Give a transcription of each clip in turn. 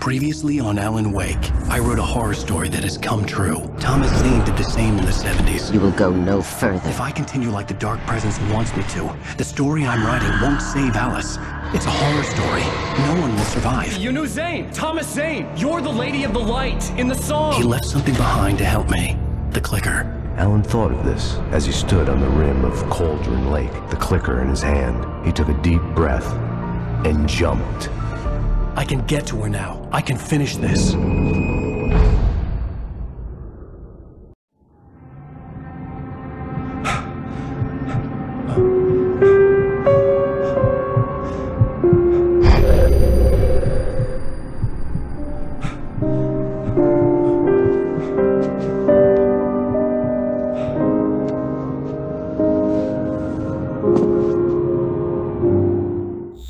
Previously on Alan Wake, I wrote a horror story that has come true. Thomas Zane did the same in the 70s. You will go no further. If I continue like the Dark Presence wants me to, the story I'm writing won't save Alice. It's a horror story. No one will survive. You knew Zane! Thomas Zane! You're the Lady of the Light in the song! He left something behind to help me. The clicker. Alan thought of this as he stood on the rim of Cauldron Lake, the clicker in his hand. He took a deep breath and jumped. I can get to her now. I can finish this.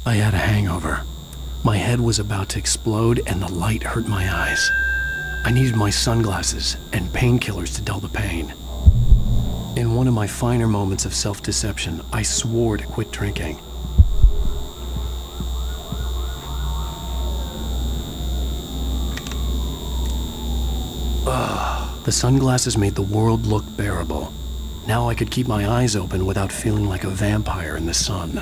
I had a hangover. My head was about to explode and the light hurt my eyes. I needed my sunglasses and painkillers to dull the pain. In one of my finer moments of self-deception, I swore to quit drinking. The sunglasses made the world look bearable. Now I could keep my eyes open without feeling like a vampire in the sun.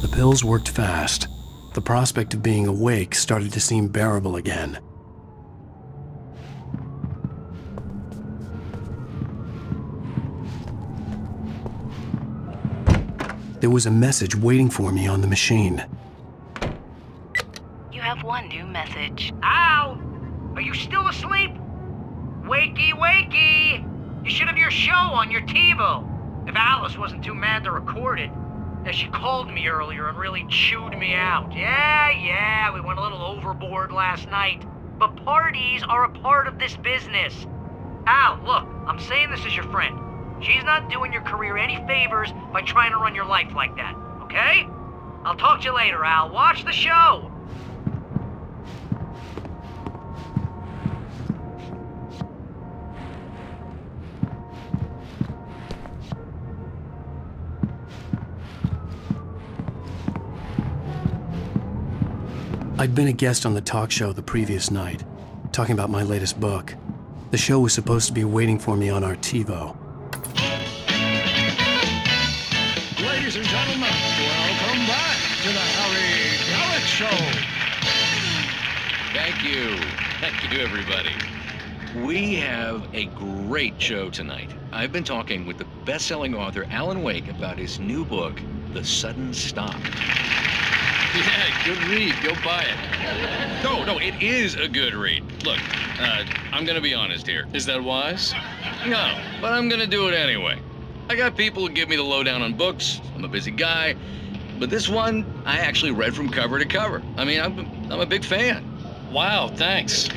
The pills worked fast. The prospect of being awake started to seem bearable again. There was a message waiting for me on the machine. You have one new message. Al! Are you still asleep? Wakey, wakey! You should have your show on your TiVo. If Alice wasn't too mad to record it. Yeah, she called me earlier and really chewed me out. Yeah, we went a little overboard last night. But parties are a part of this business. Al, look, I'm saying this as your friend. She's not doing your career any favors by trying to run your life like that, okay? I'll talk to you later, Al. Watch the show! I'd been a guest on the talk show the previous night, talking about my latest book. The show was supposed to be waiting for me on our TiVo. Ladies and gentlemen, welcome back to the Harry Gallic Show. Thank you. Thank you, everybody. We have a great show tonight. I've been talking with the best-selling author Alan Wake about his new book, The Sudden Stop. Yeah, good read. Go buy it. No, it is a good read. Look, I'm gonna be honest here. Is that wise? No, but I'm gonna do it anyway. I got people who give me the lowdown on books. I'm a busy guy. But this one, I actually read from cover to cover. I mean, I'm a big fan. Wow, thanks.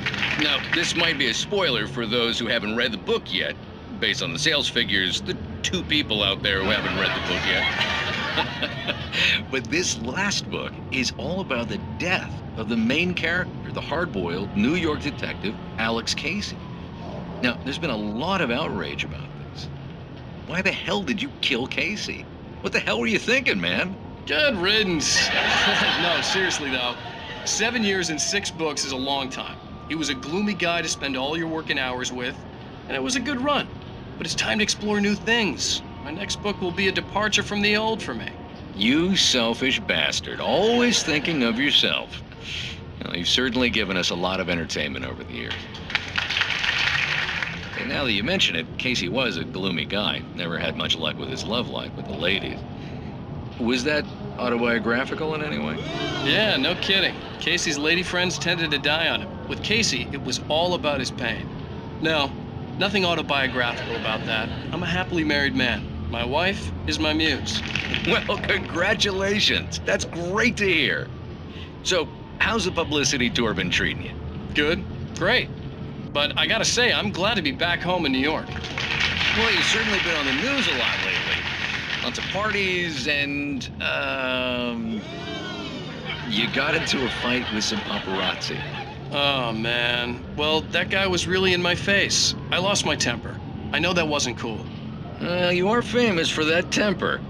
Now, this might be a spoiler for those who haven't read the book yet. Based on the sales figures, the 2 people out there who haven't read the book yet. But this last book is all about the death of the main character, the hard-boiled New York detective, Alex Casey. Now, there's been a lot of outrage about this. Why the hell did you kill Casey? What the hell were you thinking, man? Good riddance. No, seriously though, 7 years and 6 books is a long time. He was a gloomy guy to spend all your working hours with, and it was a good run. But it's time to explore new things. My next book will be a departure from the old for me. You selfish bastard, always thinking of yourself. Well, you've certainly given us a lot of entertainment over the years. And now that you mention it, Casey was a gloomy guy. Never had much luck with his love life with the ladies. Was that autobiographical in any way? Yeah, no kidding. Casey's lady friends tended to die on him. With Casey, it was all about his pain. No, nothing autobiographical about that. I'm a happily married man. My wife is my muse. Well, congratulations. That's great to hear. So, how's the publicity tour been treating you? Good, great. But I gotta say, I'm glad to be back home in New York. Well, you've certainly been on the news a lot lately. Lots of parties and, you got into a fight with some paparazzi. Oh, man. Well, that guy was really in my face. I lost my temper. I know that wasn't cool. You are famous for that temper.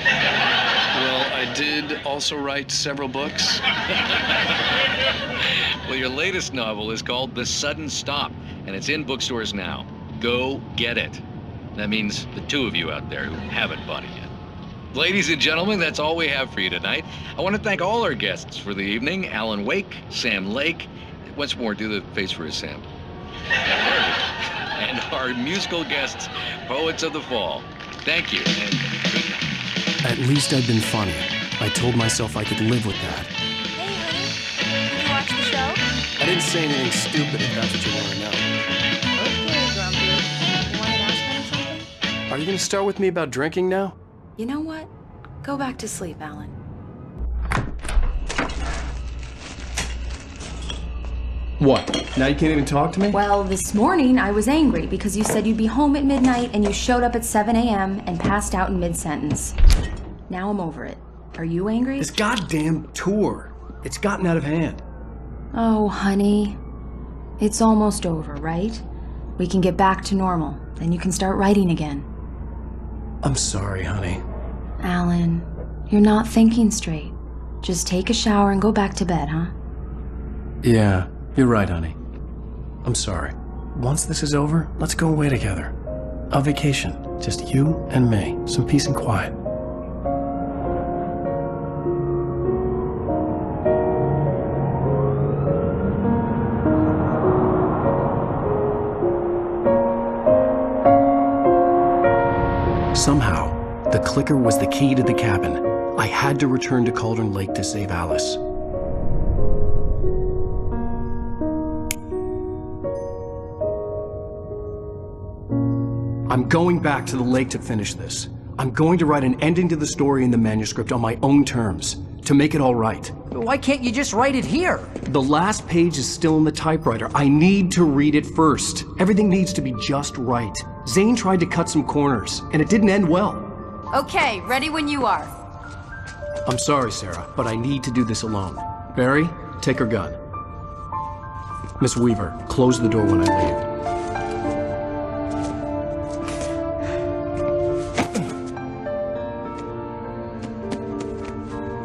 Well, I did also write several books. Well, your latest novel is called The Sudden Stop, and it's in bookstores now. Go get it. That means the two of you out there who haven't bought it yet. Ladies and gentlemen, that's all we have for you tonight. I want to thank all our guests for the evening. Alan Wake, Sam Lake. Once more, do the face for us, Sam. And our musical guests, Poets of the Fall. Thank you, and good night. At least I'd been funny. I told myself I could live with that. Hey, honey. Did you watch the show? I didn't say anything stupid if that's what you want to know. Okay, Grumpy. You want to ask me something? Are you going to start with me about drinking now? You know what? Go back to sleep, Alan. What? Now you can't even talk to me? Well, this morning I was angry because you said you'd be home at midnight and you showed up at 7 a.m. and passed out in mid-sentence. Now I'm over it. Are you angry? This goddamn tour. It's gotten out of hand. Oh, honey. It's almost over, right? We can get back to normal. Then you can start writing again. I'm sorry, honey. Alan, you're not thinking straight. Just take a shower and go back to bed, huh? Yeah, you're right, honey. I'm sorry. Once this is over, let's go away together. A vacation. Just you and me. Some peace and quiet. Somehow, the clicker was the key to the cabin. I had to return to Cauldron Lake to save Alice. I'm going back to the lake to finish this. I'm going to write an ending to the story in the manuscript on my own terms, to make it all right. Why can't you just write it here? The last page is still in the typewriter. I need to read it first. Everything needs to be just right. Zane tried to cut some corners, and it didn't end well. Okay, ready when you are. I'm sorry, Sarah, but I need to do this alone. Barry, take her gun. Miss Weaver, close the door when I leave.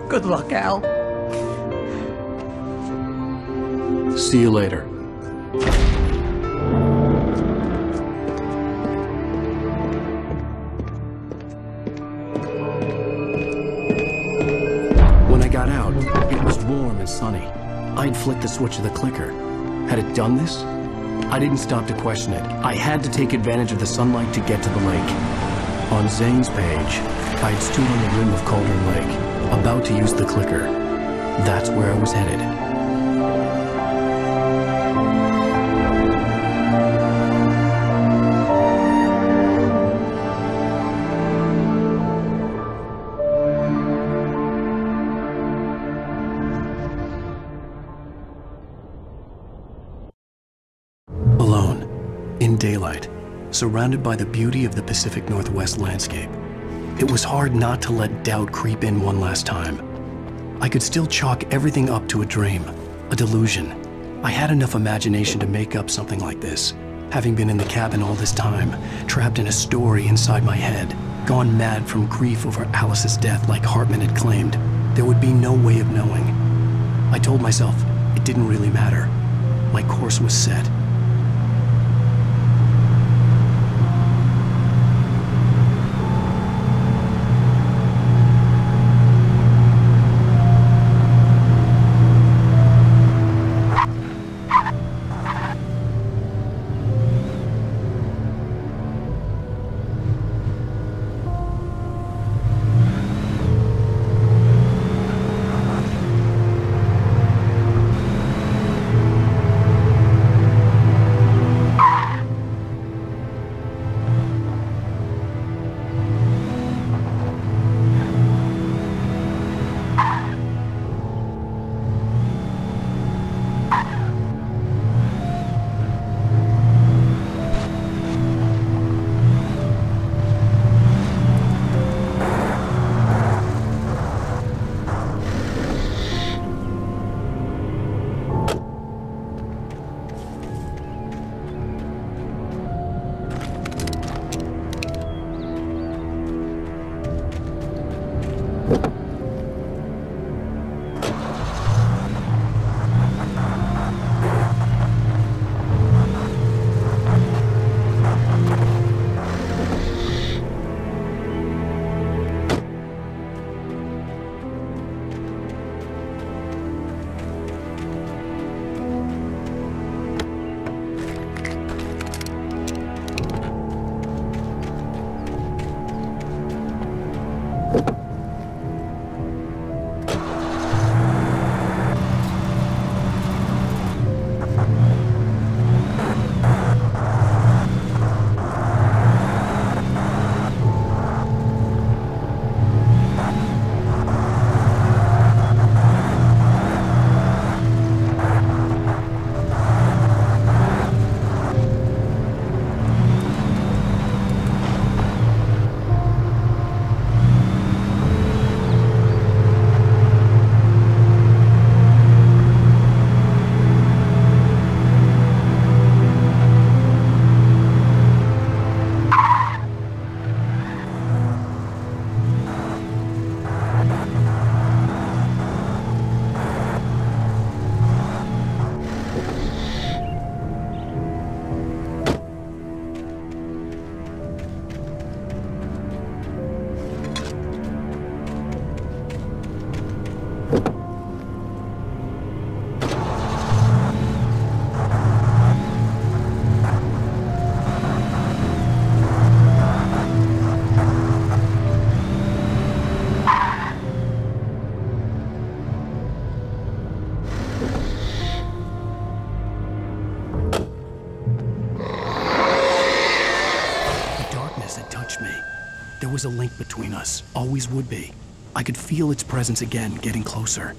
Good luck, Al. See you later. When I got out, it was warm and sunny. I'd flicked the switch of the clicker. Had it done this? I didn't stop to question it. I had to take advantage of the sunlight to get to the lake. On Zane's page, I had stood on the rim of Cauldron Lake, about to use the clicker. That's where I was headed. Alone, in daylight, surrounded by the beauty of the Pacific Northwest landscape. It was hard not to let doubt creep in one last time. I could still chalk everything up to a dream, a delusion. I had enough imagination to make up something like this, having been in the cabin all this time, trapped in a story inside my head, gone mad from grief over Alice's death like Hartman had claimed. There would be no way of knowing. I told myself it didn't really matter. My course was set. There was a link between us, always would be. I could feel its presence again, getting closer.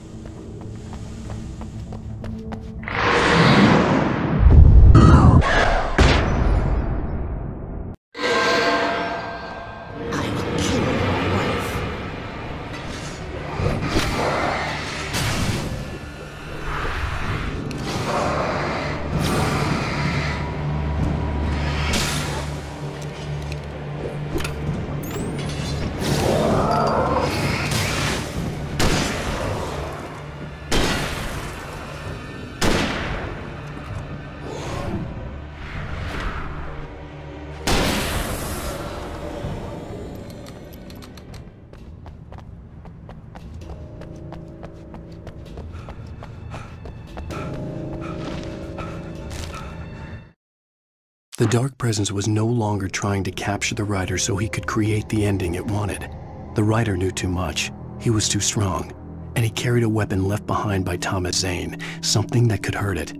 The dark presence was no longer trying to capture the writer so he could create the ending it wanted. The writer knew too much. He was too strong. And he carried a weapon left behind by Thomas Zane, something that could hurt it.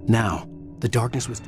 Now, the darkness was...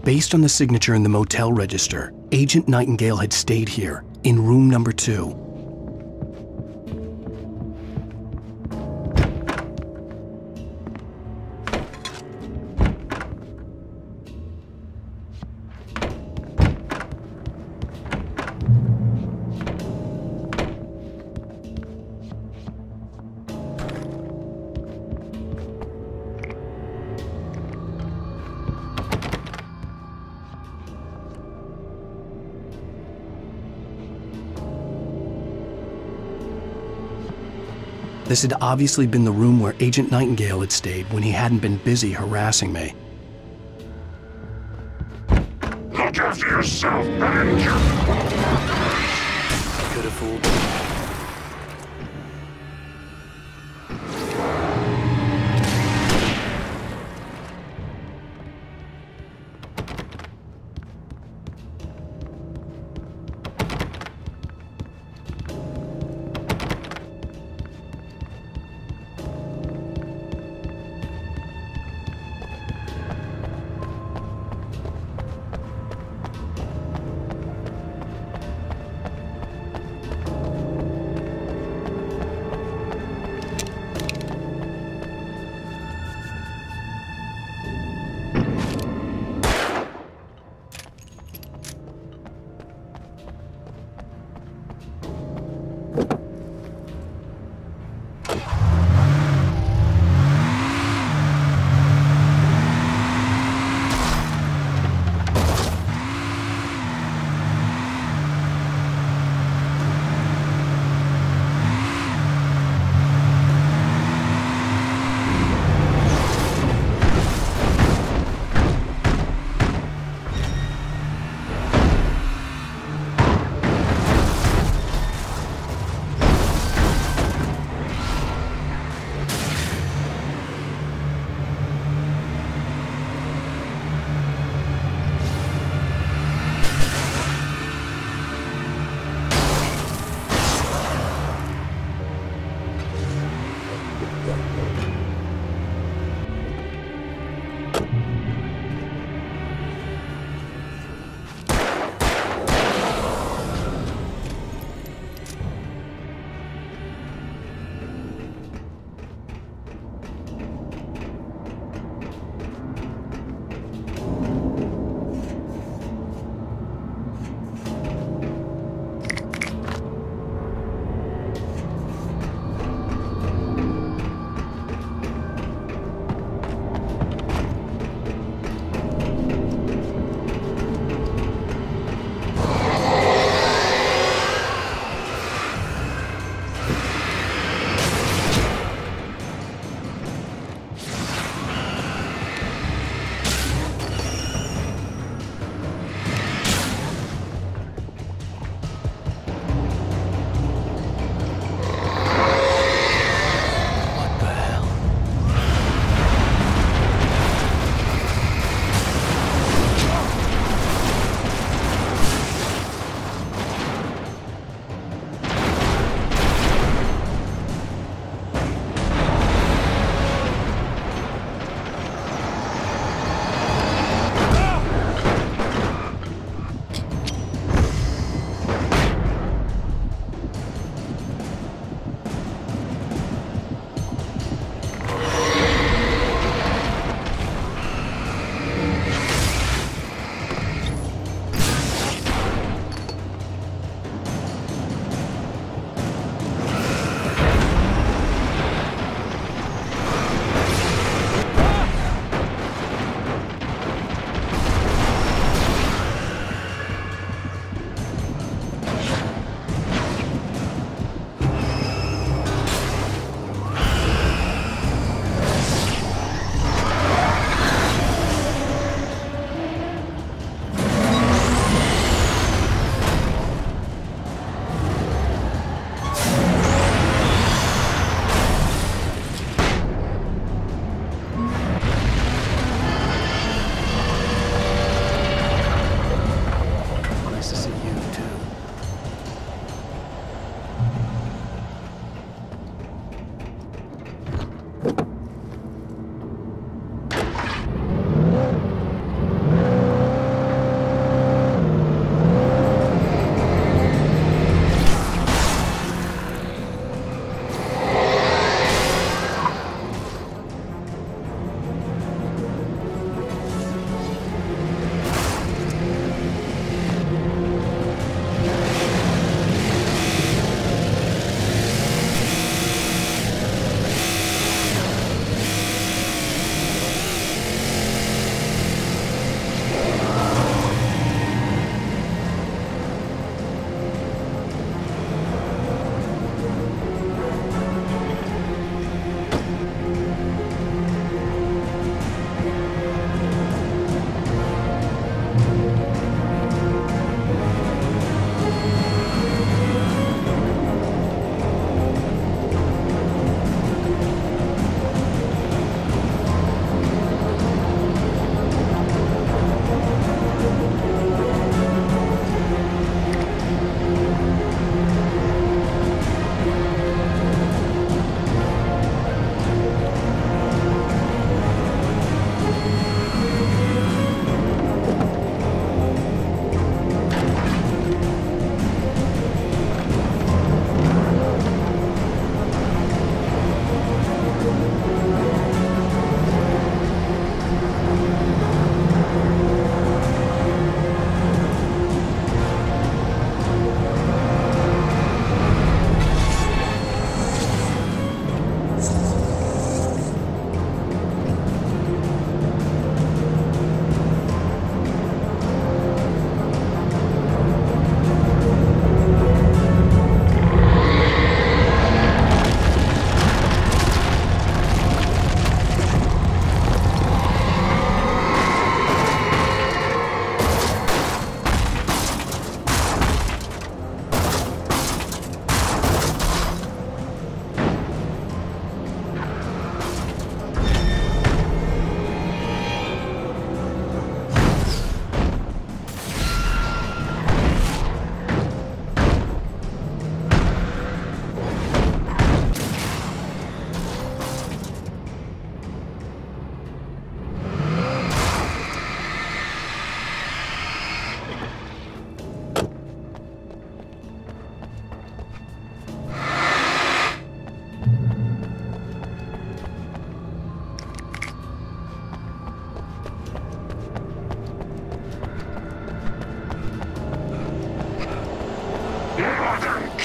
Based on the signature in the motel register, Agent Nightingale had stayed here, in room number 2. This had obviously been the room where Agent Nightingale had stayed when he hadn't been busy harassing me. Look after yourself, manager! Could have fooled me.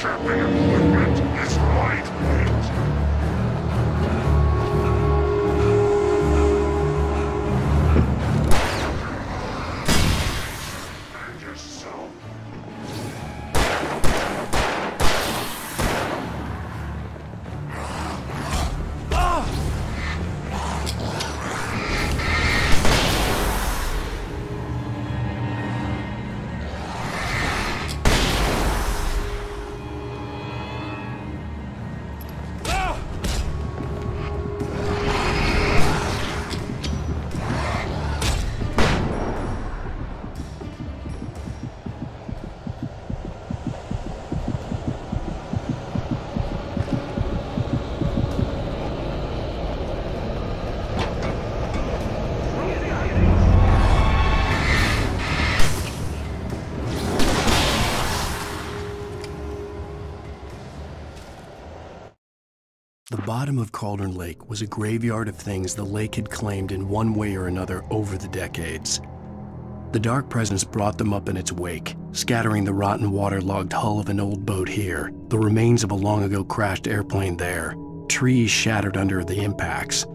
Shipping equipment is lightweight. And yourself. The bottom of Cauldron Lake was a graveyard of things the lake had claimed in one way or another over the decades. The dark presence brought them up in its wake, scattering the rotten waterlogged hull of an old boat here, the remains of a long-ago crashed airplane there, trees shattered under the impacts.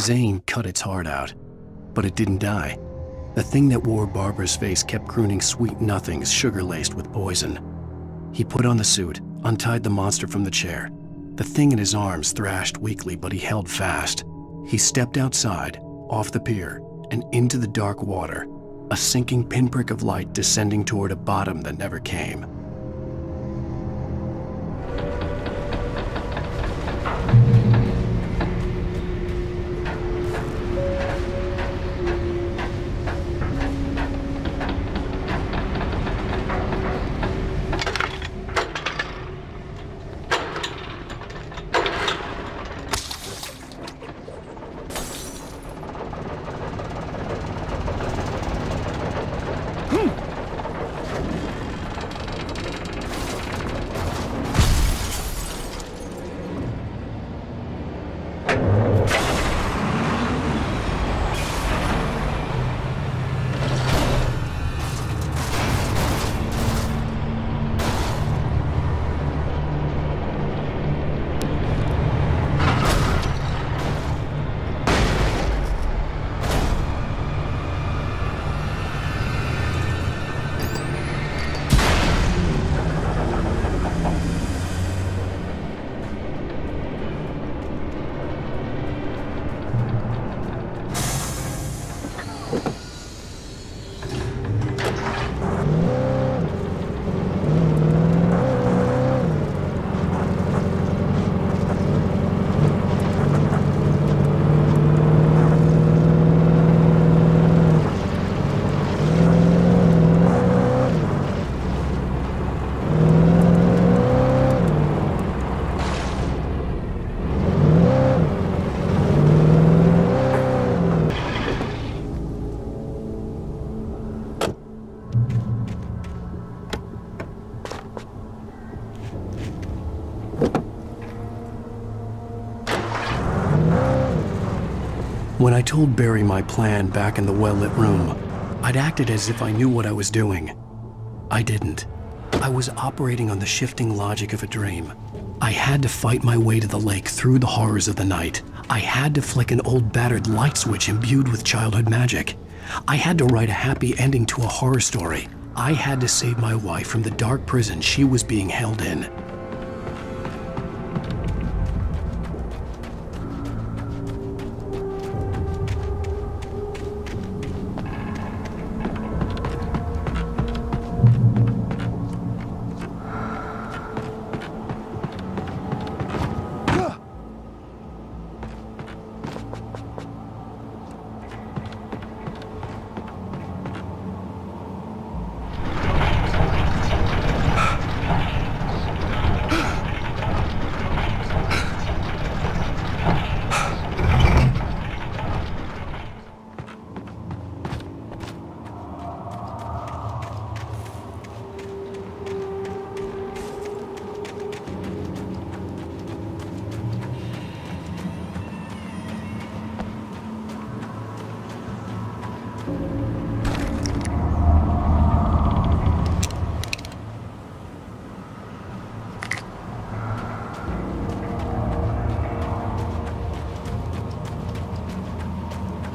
Zane cut its heart out, but it didn't die. The thing that wore Barbara's face kept crooning sweet nothings sugar-laced with poison. He put on the suit, untied the monster from the chair. The thing in his arms thrashed weakly, but he held fast. He stepped outside, off the pier, and into the dark water, a sinking pinprick of light descending toward a bottom that never came. When I told Barry my plan back in the well-lit room, I'd acted as if I knew what I was doing. I didn't. I was operating on the shifting logic of a dream. I had to fight my way to the lake through the horrors of the night. I had to flick an old battered light switch imbued with childhood magic. I had to write a happy ending to a horror story. I had to save my wife from the dark prison she was being held in.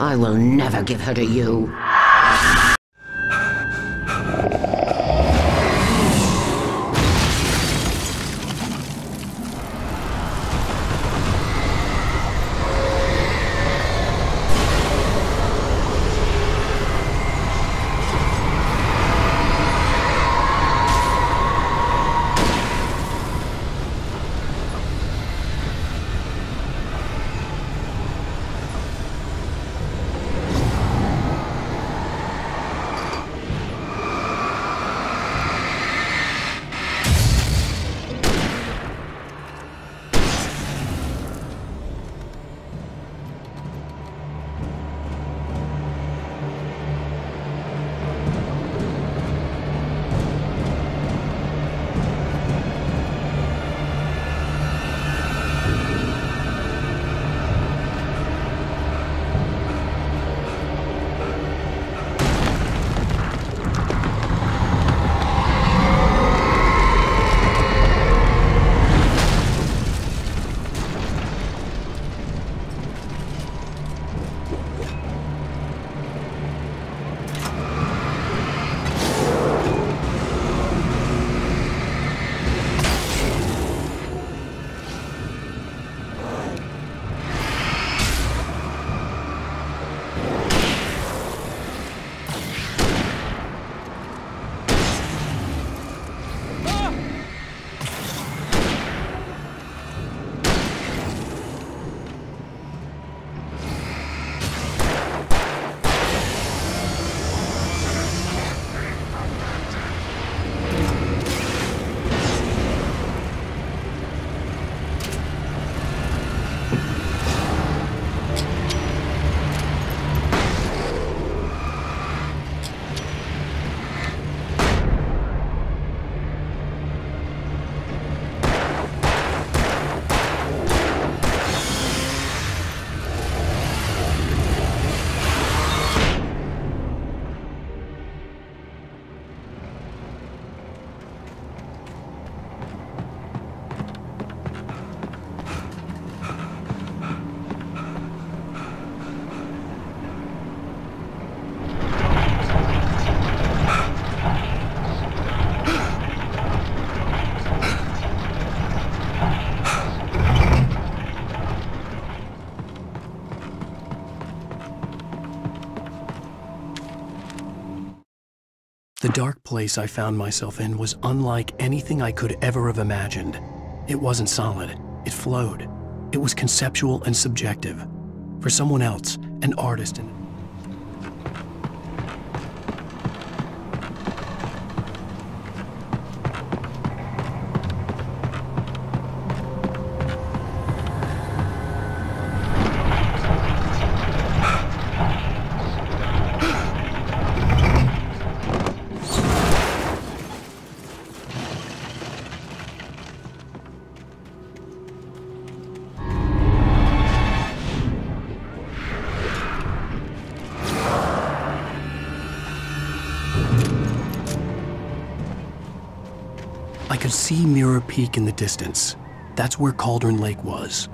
I will never give her to you. The dark place I found myself in was unlike anything I could ever have imagined. It wasn't solid. It flowed. It was conceptual and subjective. For someone else, an artist and I could see Mirror Peak in the distance. That's where Cauldron Lake was.